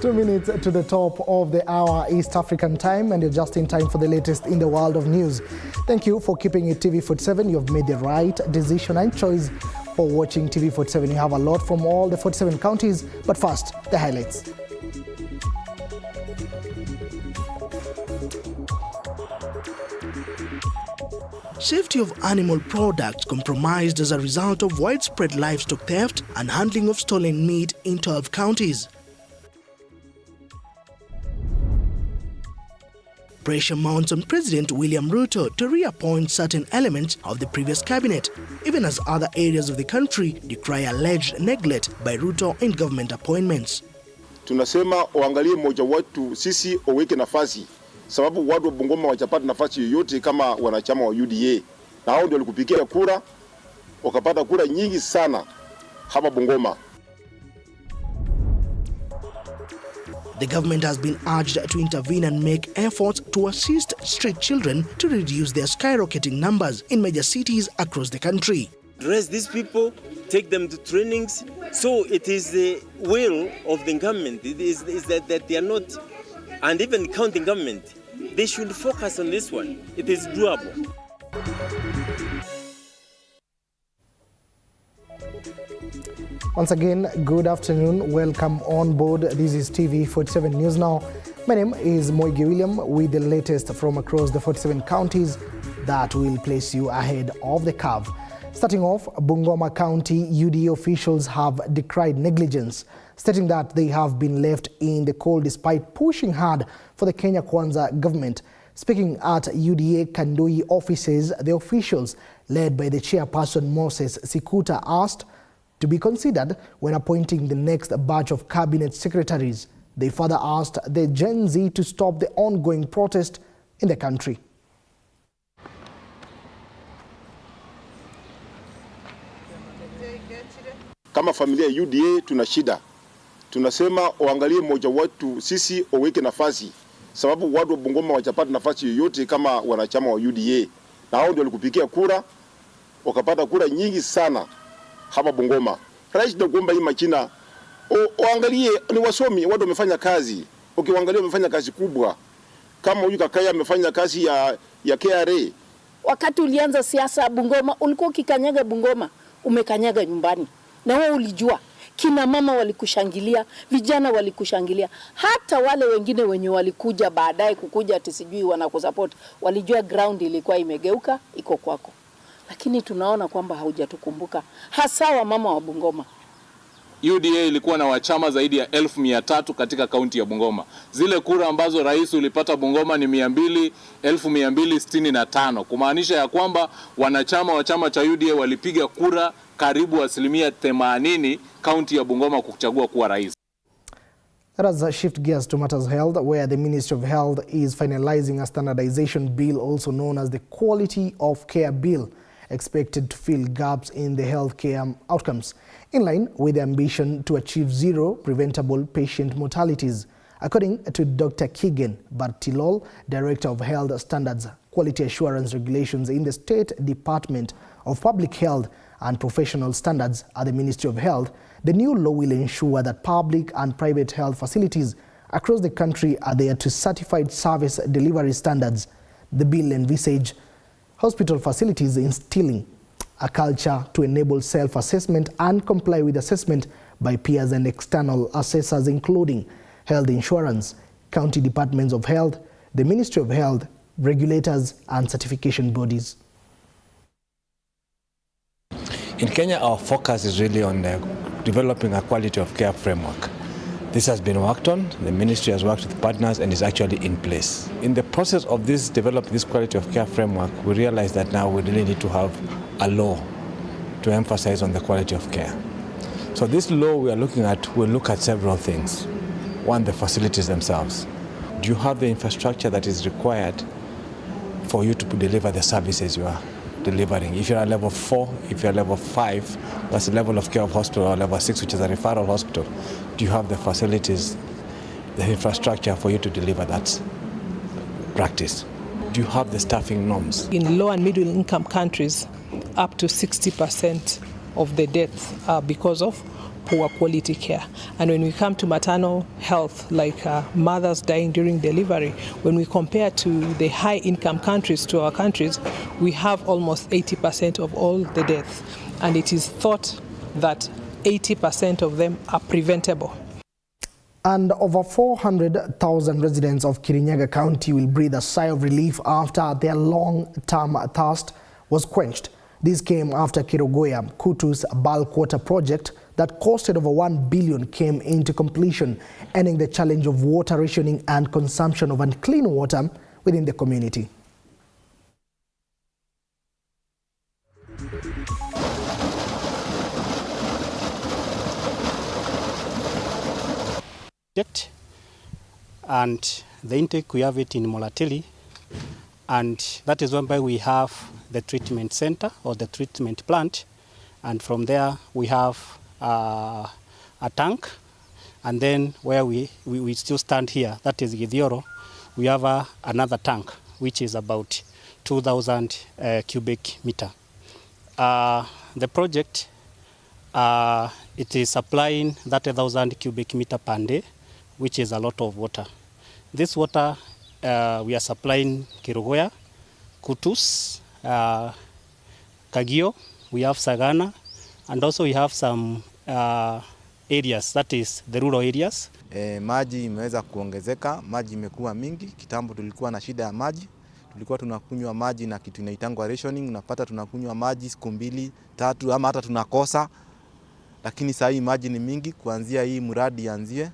2 minutes to the top of the hour East African time, and you're just in time for the latest in the world of news. Thank you for keeping it TV47. You've made the right decision and choice for watching TV47. You have a lot from all the 47 counties, but first, the highlights. Safety of animal products compromised as a result of widespread livestock theft and handling of stolen meat in 12 counties. Pressure mounts on President William Ruto to reappoint certain elements of the previous cabinet, even as other areas of the country decry alleged neglect by Ruto in government appointments. Tunasema uangalie mmoja watu sisi oweke nafasi, sababu watu wa Bungoma wachapata nafasi yoyote kama wanachama wa UDA. Na hao ndio walikupigia kura, wakapata kura nyingi sana hapa Bungoma. The government has been urged to intervene and make efforts to assist street children to reduce their skyrocketing numbers in major cities across the country. Dress these people, take them to trainings. So it is the will of the government. It is that they are not, and even county government, they should focus on this one. It is doable. Once again, good afternoon. Welcome on board. This is TV47 News Now. My name is Moigi William with the latest from across the 47 counties that will place you ahead of the curve. Starting off, Bungoma County UDA officials have decried negligence, stating that they have been left in the cold despite pushing hard for the Kenya Kwanza government. Speaking at UDA Kandoi offices, the officials, led by the chairperson Moses Sikuta, asked to be considered when appointing the next batch of cabinet secretaries. They further asked the Gen Z to stop the ongoing protest in the country. Kama familia ya UDA tuna shida. Tunasema uangalie mmoja watu sisi oweke nafasi, sababu watu wa Bungoma wachapata nafasi yoyote kama wanachama wa UDA. Na hao ndio walikupigia kura, wakapata kura nyingi sana hapa Bungoma. Rais ndio kuomba hii machina uangalie ni wasomi, watu wamefanya kazi. Ukiangalia wamefanya kazi kubwa. Kama huyu Kakaya amefanya kazi ya KRA. Wakati ulianza siasa Bungoma, ulikuwa ukikanyaga Bungoma, umekanyaga nyumbani. Na wewe ulijua, kina mama walikushangilia, vijana walikushangilia. Hata wale wengine wenye walikuja baadaye kukuja ati sijui wanakusupport, walijua ground ilikuwa imegeuka, iko kwako. Lakini tunaona kwamba haujatukumbuka, hasa wa mama wa Bungoma. UDA ilikuwa na wachama zaidi ya 1,300 katika kaunti ya Bungoma. Zile kura ambazo rais ulipata Bungoma ni 2,265, kumaanisha ya kwamba wanachama wa chama cha UDA walipiga kura karibu 80% kaunti ya Bungoma kuchagua kuwa rais. Let us shift gears to matters health, where the Ministry of Health is finalizing a standardization bill, also known as the Quality of Care Bill, expected to fill gaps in the healthcare outcomes, in line with the ambition to achieve zero preventable patient mortalities. According to Dr. Kigen Bartilol, Director of Health Standards, Quality Assurance Regulations in the State Department of Public Health and Professional Standards at the Ministry of Health, the new law will ensure that public and private health facilities across the country adhere to certified service delivery standards. The bill envisages hospital facilities instilling a culture to enable self-assessment and comply with assessment by peers and external assessors, including health insurance, county departments of health, the Ministry of Health, regulators and certification bodies. In Kenya, our focus is really on developing a quality of care framework. This has been worked on, the ministry has worked with partners and is actually in place. In the process of developing this quality of care framework, we realize that now we really need to have a law to emphasize on the quality of care. So this law we are looking at will look at several things. One, the facilities themselves. Do you have the infrastructure that is required for you to deliver the services you are delivering? If you're at level 4, if you're at level 5, that's the level of care of hospital, or level 6, which is a referral hospital. Do you have the facilities, the infrastructure for you to deliver that practice? Do you have the staffing norms? In low and middle income countries, up to 60% of the deaths are because of poor quality care. And when we come to maternal health, like mothers dying during delivery, when we compare to the high income countries to our countries, we have almost 80% of all the deaths. And it is thought that 80% of them are preventable. And over 400,000 residents of Kirinyaga County will breathe a sigh of relief after their long-term thirst was quenched. This came after Kirogoya Kutu's bulk water project that costed over 1 billion came into completion, ending the challenge of water rationing and consumption of unclean water within the community. And the intake, we have it in Molatili, and that is whereby we have the treatment center or the treatment plant, and from there we have a tank, and then where we still stand here, that is Githioro, we have another tank which is about 2,000 cubic meter. The project, it is supplying 30,000 cubic meter per day, which is a lot of water. This water we are supplying Kirogoya, Kutus, Kagio, we have Sagana, and also we have some areas, that is the rural areas. Maji imeweza kuongezeka, maji imekuwa mingi. Kitambo tulikuwa na shida ya maji. Tulikuwa tunakunywa maji na kitu inaitangwa rationing, unapata tunakunywa maji siku 2, 3 ama hata tunakosa. Lakini sasa hii maji ni mingi kuanzia hii mradi anzie,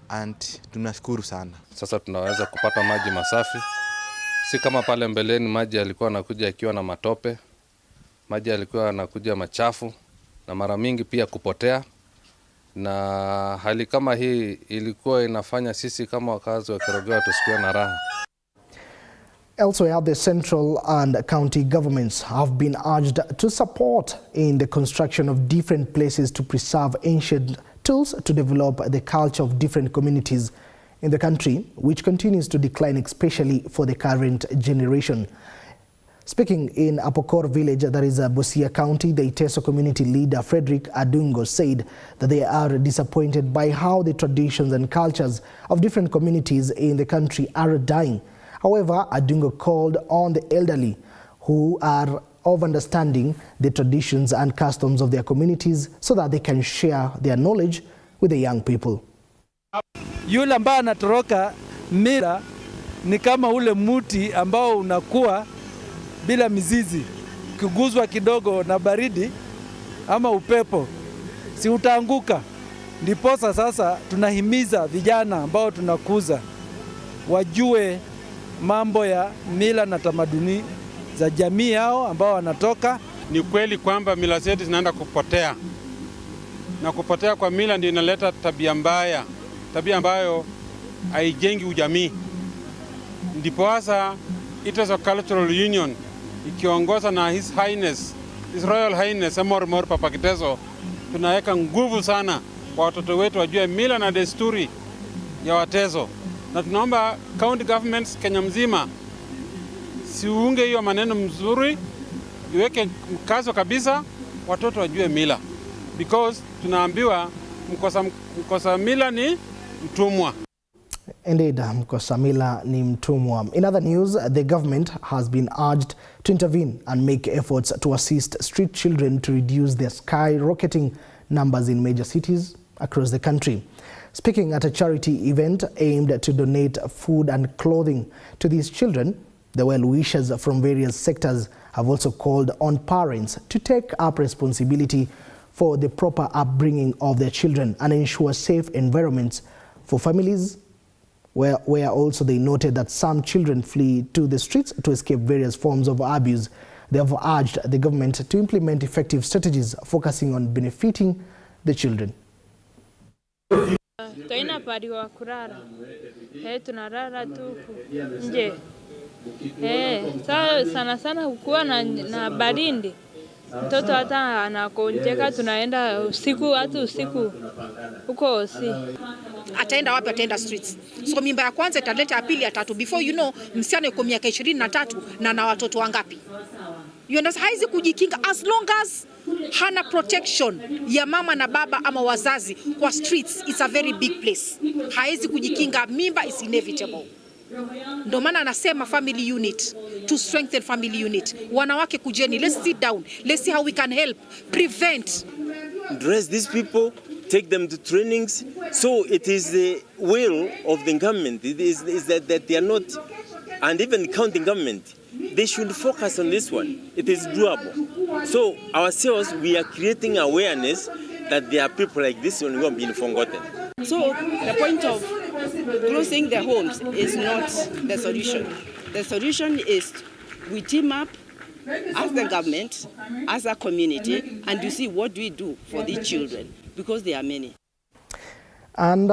and tunashukuru sana. Sasa tunaweza kupata maji masafi. Si kama pale mbeleni maji yalikuwa yanakuja yakiwa na matope. Maji yalikuwa yanakuja machafu na mara mingi pia kupotea. Na hali kama hii ilikuwa inafanya sisi kama wakazi wa Kirogoya tusikiwe na raha. Elsewhere, the central and county governments have been urged to support in the construction of different places to preserve ancient tools to develop the culture of different communities in the country, which continues to decline, especially for the current generation. Speaking in Apokor village, that is Busia County, the Iteso community leader Frederick Adungo said that they are disappointed by how the traditions and cultures of different communities in the country are dying. However, Adungo called on the elderly who are of understanding the traditions and customs of their communities so that they can share their knowledge with the young people. Yule ambaye anatoroka mila ni kama ule muti ambao unakuwa bila mizizi, ukiguzwa kidogo na baridi ama upepo si utaanguka. Ndiposa sasa tunahimiza vijana ambao tunakuza wajue mambo ya mila na tamaduni za jamii yao ambao wanatoka. Ni kweli kwamba mila zetu zinaenda kupotea, na kupotea kwa mila ndio inaleta tabia mbaya, tabia ambayo haijengi ujamii. Ndipo hasa Iteso Cultural Union ikiongoza na His Royal Highness Amor Papa Kiteso, tunaweka nguvu sana kwa watoto wetu wajue mila na desturi ya Wateso, na tunaomba county governments Kenya mzima siunge hiyo maneno mzuri, iweke mkazo kabisa watoto wajue mila, because tunaambiwa mkosa mila ni mtumwa. Indeed, mkosa mila ni mtumwa. In other news, the government has been urged to intervene and make efforts to assist street children to reduce their skyrocketing numbers in major cities across the country. Speaking at a charity event aimed to donate food and clothing to these children, the well-wishers from various sectors have also called on parents to take up responsibility for the proper upbringing of their children and ensure safe environments for families, where also they noted that some children flee to the streets to escape various forms of abuse. They have urged the government to implement effective strategies focusing on benefiting the children. Toina pariwa kurara. Tunarara tu nje. Sana hukuwa na baridi. Mtoto hata anakonjeka, tunaenda usiku, hata usiku huko si. Ataenda wapi? Ataenda streets. So mimba ya kwanza italeta ya pili ya tatu. Before you know, msichana yuko miaka 23 na watoto wangapi? You understand? Haizi kujikinga as long as hana protection ya mama na baba ama wazazi kwa streets. It's a very big place. Haizi kujikinga, mimba is inevitable. Ndo maana anasema family unit, to strengthen family unit. Wanawake kujeni, let's sit down, let's see how we can help prevent. Dress these people, take them to trainings. So it is the will of the government. It is that they are not, and even county government, they should focus on this one. It is doable. So ourselves, we are creating awareness that there are people like this one who have been forgotten. So the point of closing the homes is not the solution. The solution is we team up as the government, as a community, and you see what we do for these children, because there are many. And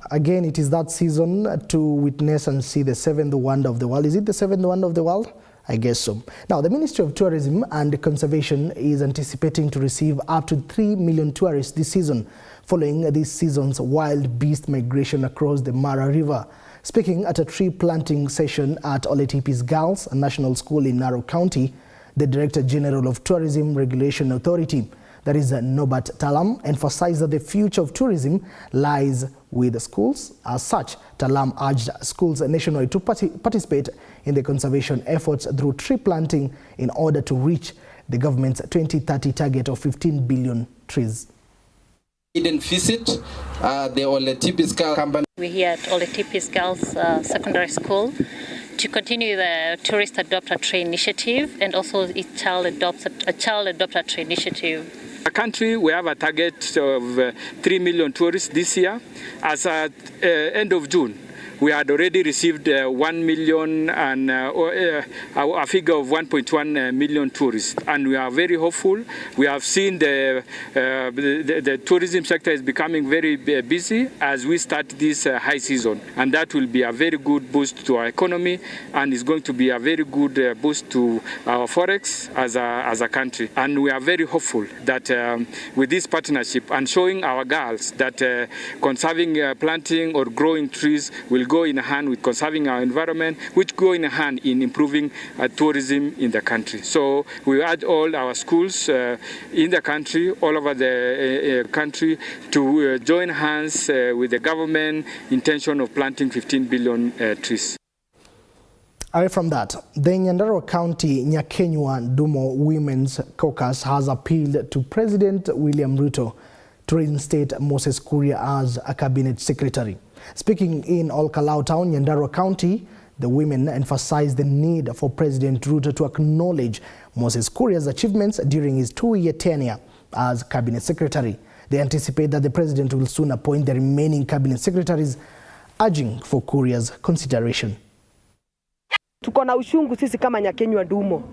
again, it is that season to witness and see the seventh wonder of the world. Is it the seventh wonder of the world? I guess so. Now, the Ministry of Tourism and Conservation is anticipating to receive up to 3 million tourists this season, following this season's wild beast migration across the Mara River. Speaking at a tree planting session at Ole Tipis Girls National School in Narok County, the Director General of Tourism Regulation Authority, that is Norbert Talam, emphasized that the future of tourism lies with the schools. As such, Talam urged schools nationwide to participate in the conservation efforts through tree planting in order to reach the government's 2030 target of 15 billion trees. We didn't visit the Ole Tipis Girls company. We're here at Ole Tipis Girls Secondary School to continue the Tourist Adopt a Tree initiative and also a Child Adopt a Tree initiative. A country, we have a target of 3 million tourists this year. As at end of June, we had already received 1 million and a figure of 1.1 million tourists, and we are very hopeful. We have seen the tourism sector is becoming very busy as we start this high season, and that will be a very good boost to our economy, and is going to be a very good boost to our forex as a country. And we are very hopeful that with this partnership and showing our girls that conserving, planting or growing trees will go in hand with conserving our environment, which go in hand in improving tourism in the country. So we urge all our schools in the country, all over the country, to join hands with the government intention of planting 15 billion trees. Away from that, the Nyandarua County Nyakenywa Dumo Women's Caucus has appealed to President William Ruto to reinstate Moses Kuria as a cabinet secretary. Speaking in Olkalau Town, Nyandarua County, the women emphasized the need for President Ruto to acknowledge Moses Kuria's achievements during his 2-year tenure as cabinet secretary. They anticipate that the president will soon appoint the remaining cabinet secretaries, urging for Kuria's consideration. Tuko na ushungu sisi kama Nyakenywa Dumo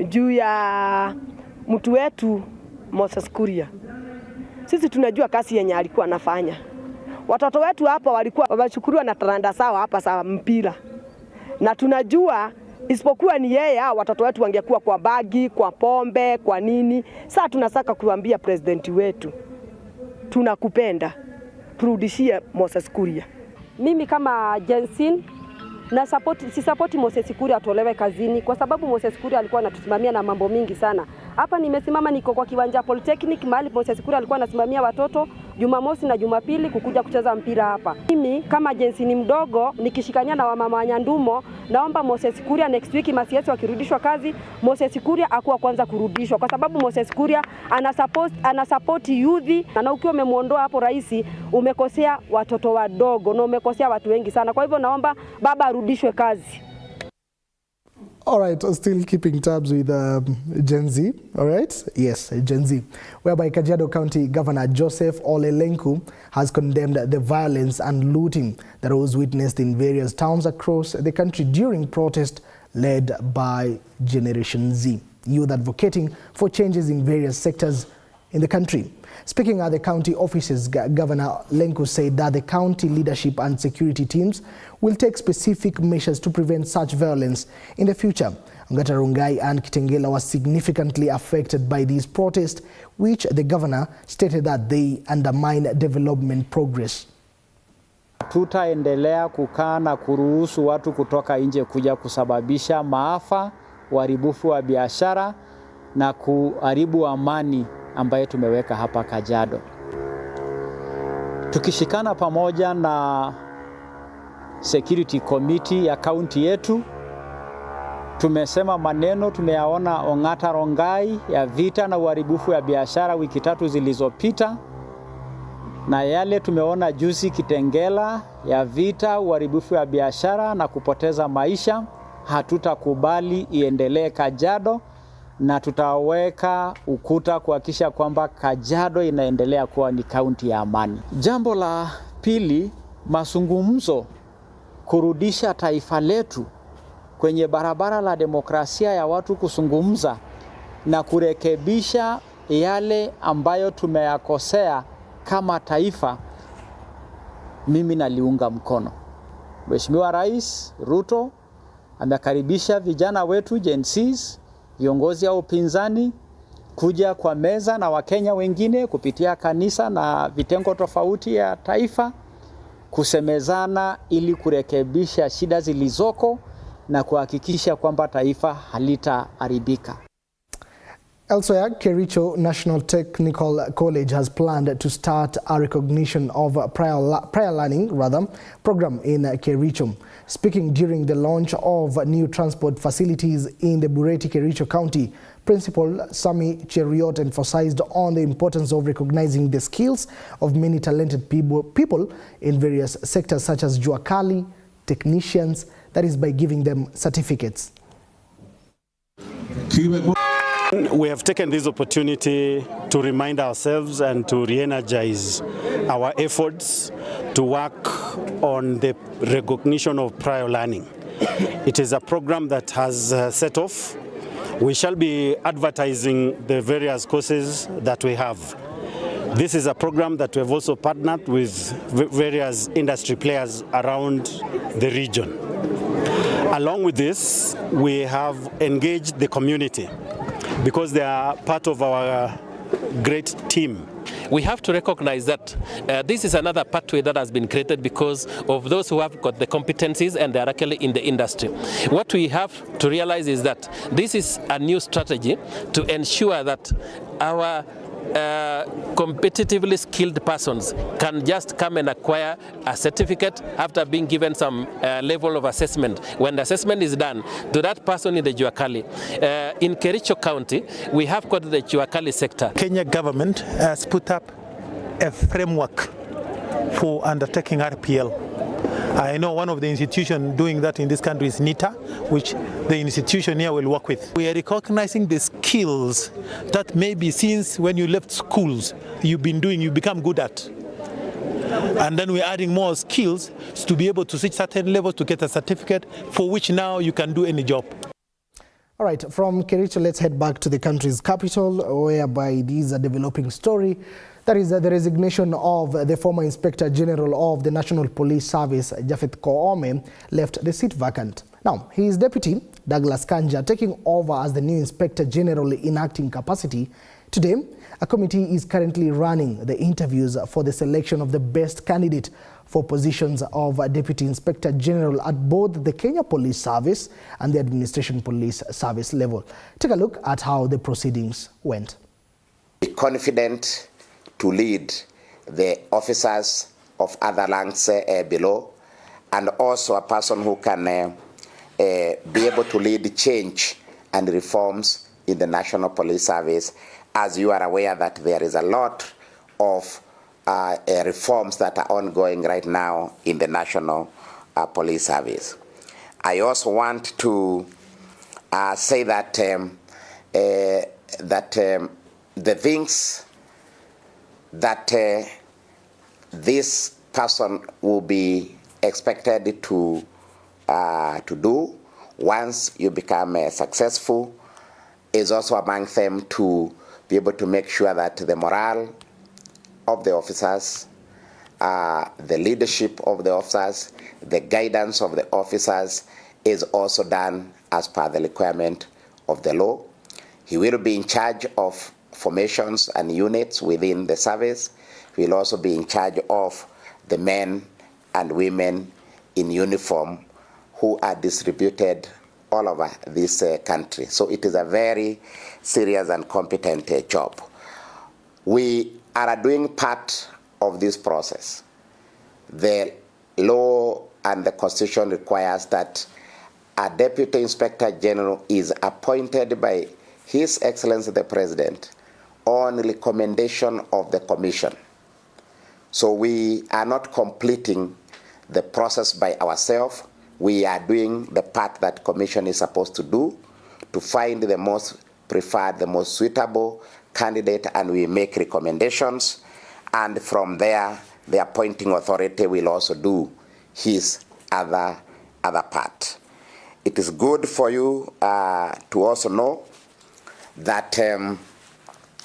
juu ya mtu wetu Moses Kuria. Sisi tunajua kazi yenye alikuwa anafanya. Watoto wetu hapa walikuwa wameshukuriwa na talanta sawa hapa sawa mpira. Na tunajua isipokuwa ni yeye, watoto wetu wangekuwa kwa bagi, kwa pombe, kwa nini. Sasa tunasaka kuambia president wetu, tunakupenda, turudishie Moses Kuria. Mimi kama Jensin na support Moses Kuria atolewe kazini kwa sababu Moses Kuria alikuwa anatusimamia na mambo mingi sana. Hapa nimesimama niko kwa kiwanja Polytechnic mahali Moses Kuria alikuwa anasimamia watoto Jumamosi na Jumapili kukuja kucheza mpira hapa. Mimi kama Jensin mdogo nikishikania na wamama wa Nyandumo, naomba Moses Kuria next week masiasi wakirudishwa kazi, Moses Kuria akuwa kwanza kurudishwa kwa sababu Moses Kuria ana support youth, na ukiwa umemuondoa hapo rais umekosea watoto wadogo na umekosea watu wengi sana. Kwa hivyo naomba baba arudishwe kazi. All right, still keeping tabs with Gen Z, all right? Yes, Gen Z. Whereby Kajiado County Governor Joseph Ole Lenku has condemned the violence and looting that was witnessed in various towns across the country during protest led by Generation Z, youth advocating for changes in various sectors in the country. Speaking at the county offices, Governor Lenku said that the county leadership and security teams will take specific measures to prevent such violence in the future. Ongata Rongai and Kitengela were significantly affected by these protests, which the governor stated that they undermine development progress. Tutaendelea kukaa na kuruhusu watu kutoka nje kuja kusababisha maafa, uharibifu wa biashara na kuharibu amani ambayo tumeweka hapa Kajiado. Tukishikana pamoja na security committee ya kaunti yetu, tumesema maneno tumeyaona Ong'ata Rongai ya vita na uharibifu ya biashara wiki 3 zilizopita, na yale tumeona juzi Kitengela ya vita, uharibifu ya biashara na kupoteza maisha. Hatutakubali iendelee Kajiado, na tutaweka ukuta kuhakikisha kwamba Kajiado inaendelea kuwa ni kaunti ya amani. Jambo la pili, mazungumzo kurudisha taifa letu kwenye barabara la demokrasia ya watu kuzungumza na kurekebisha yale ambayo tumeyakosea kama taifa, mimi naliunga mkono. Mheshimiwa Rais Ruto amekaribisha vijana wetu Gen Zs, viongozi wa upinzani kuja kwa meza na Wakenya wengine kupitia kanisa na vitengo tofauti ya taifa kusemezana ili kurekebisha shida zilizoko na kuhakikisha kwamba taifa halitaharibika. Elsewhere, Kericho National Technical College has planned to start a recognition of prior learning program in Kericho. Speaking during the launch of new transport facilities in the Bureti Kericho County, Principal Sami Cheriot emphasized on the importance of recognizing the skills of many talented people in various sectors such as juakali, technicians, that is by giving them certificates. We have taken this opportunity to remind ourselves and to re-energize our efforts to work on the recognition of prior learning. It is a program that has set off. We shall be advertising the various courses that we have. This is a program that we have also partnered with various industry players around the region. Along with this, we have engaged the community because they are part of our great team. We have to recognize that this is another pathway that has been created because of those who have got the competencies and they are actually in the industry. What we have to realize is that this is a new strategy to ensure that our competitively skilled persons can just come and acquire a certificate after being given some level of assessment. When the assessment is done to that person in the juakali. In Kericho County, we have got the juakali sector. Kenya government has put up a framework for undertaking RPL. I know one of the institutions doing that in this country is NITA, which the institution here will work with. We are recognizing the skills that maybe since when you left schools, you've been doing, you become good at. And then we're adding more skills to be able to reach certain levels to get a certificate for which now you can do any job. All right, from Kericho, let's head back to the country's capital, whereby this is a developing story. That is the resignation of the former Inspector General of the National Police Service, Japhet Koome, left the seat vacant. Now, his deputy, Douglas Kanja, taking over as the new Inspector General in acting capacity. Today, a committee is currently running the interviews for the selection of the best candidate for positions of Deputy Inspector General at both the Kenya Police Service and the Administration Police Service level. Take a look at how the proceedings went. Be confident to lead the officers of other ranks below, and also a person who can be able to lead change and reforms in the National Police Service, as you are aware that there is a lot of reforms that are ongoing right now in the National Police Service. I also want to say that the things that this person will be expected to do once you become successful is also among them to be able to make sure that the morale of the officers, the leadership of the officers, the guidance of the officers is also done as per the requirement of the law. He will be in charge of formations and units within the service. He will also be in charge of the men and women in uniform who are distributed all over this country. So it is a very serious and competent job. We are doing part of this process. The law and the Constitution requires that a Deputy Inspector General is appointed by His Excellency the President on recommendation of the Commission. So we are not completing the process by ourselves. We are doing the part that Commission is supposed to do to find the most preferred, the most suitable candidate, and we make recommendations. And from there, the appointing authority will also do his other part. It is good for you to also know that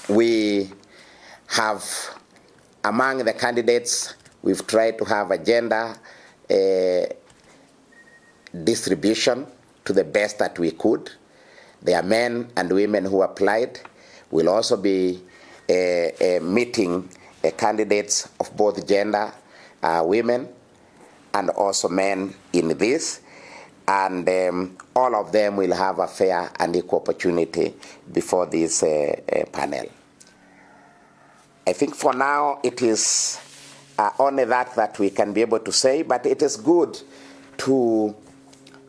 we have, among the candidates, we've tried to have a gender distribution to the best that we could. There are men and women who applied. We'll also be meeting candidates of both gender, women, and also men in this. And all of them will have a fair and equal opportunity before this panel. I think for now it is only that we can be able to say, but it is good to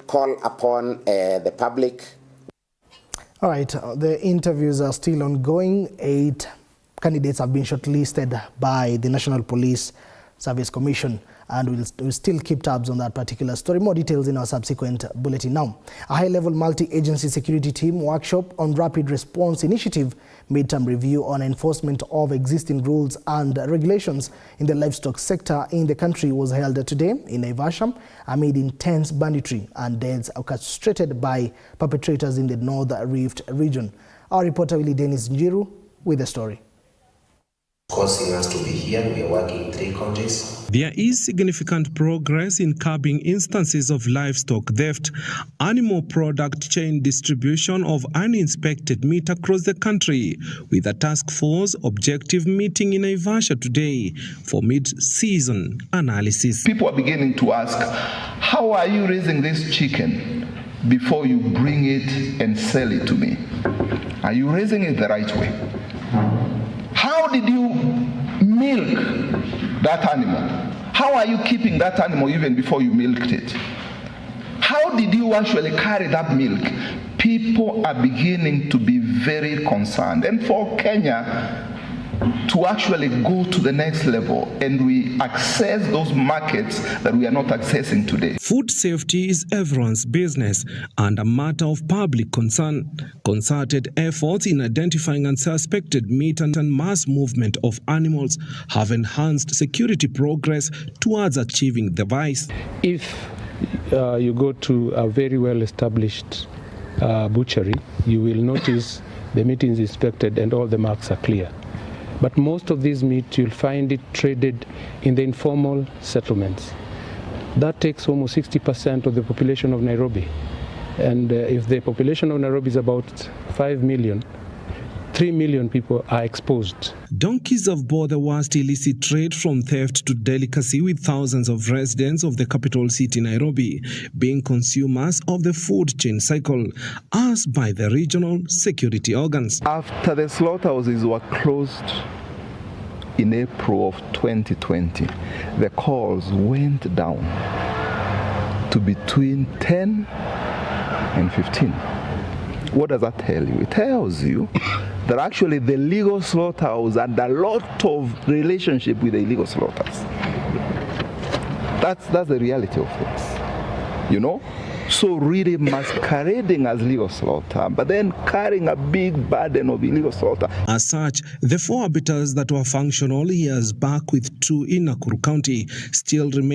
call upon the public. All right, the interviews are still ongoing. 8 candidates have been shortlisted by the National Police Service Commission, and we'll still keep tabs on that particular story. More details in our subsequent bulletin. Now, a high-level multi-agency security team workshop on rapid response initiative midterm review on enforcement of existing rules and regulations in the livestock sector in the country was held today in Naivasha amid intense banditry and deaths orchestrated by perpetrators in the North Rift region. Our reporter Willie Dennis Njiru with the story. Causing us to be here, we are working in 3 countries. There is significant progress in curbing instances of livestock theft, animal product chain distribution of uninspected meat across the country, with a task force objective meeting in Naivasha today for mid-season analysis. People are beginning to ask, how are you raising this chicken before you bring it and sell it to me? Are you raising it the right way? How did you milk that animal? How are you keeping that animal even before you milked it? How did you actually carry that milk? People are beginning to be very concerned. And for Kenya to actually go to the next level and we access those markets that we are not accessing today. Food safety is everyone's business and a matter of public concern. Concerted efforts in identifying unsuspected meat and mass movement of animals have enhanced security progress towards achieving the vice. If you go to a very well-established butchery, you will notice the meat is inspected and all the marks are clear. But most of these meat, you'll find it traded in the informal settlements. That takes almost 60% of the population of Nairobi. And if the population of Nairobi is about 5 million, 3 million people are exposed. Donkeys have bore the worst illicit trade from theft to delicacy, with thousands of residents of the capital city Nairobi being consumers of the food chain cycle, as by the regional security organs. After the slaughterhouses were closed in April of 2020, the calls went down to between 10 and 15. What does that tell you? It tells you that actually the legal slaughterhouse had a lot of relationship with the illegal slaughters. That's the reality of things, you know? So really masquerading as legal slaughter, but then carrying a big burden of illegal slaughter. As such, the 4 abattoirs that were functional years back with 2 in Nakuru County still remain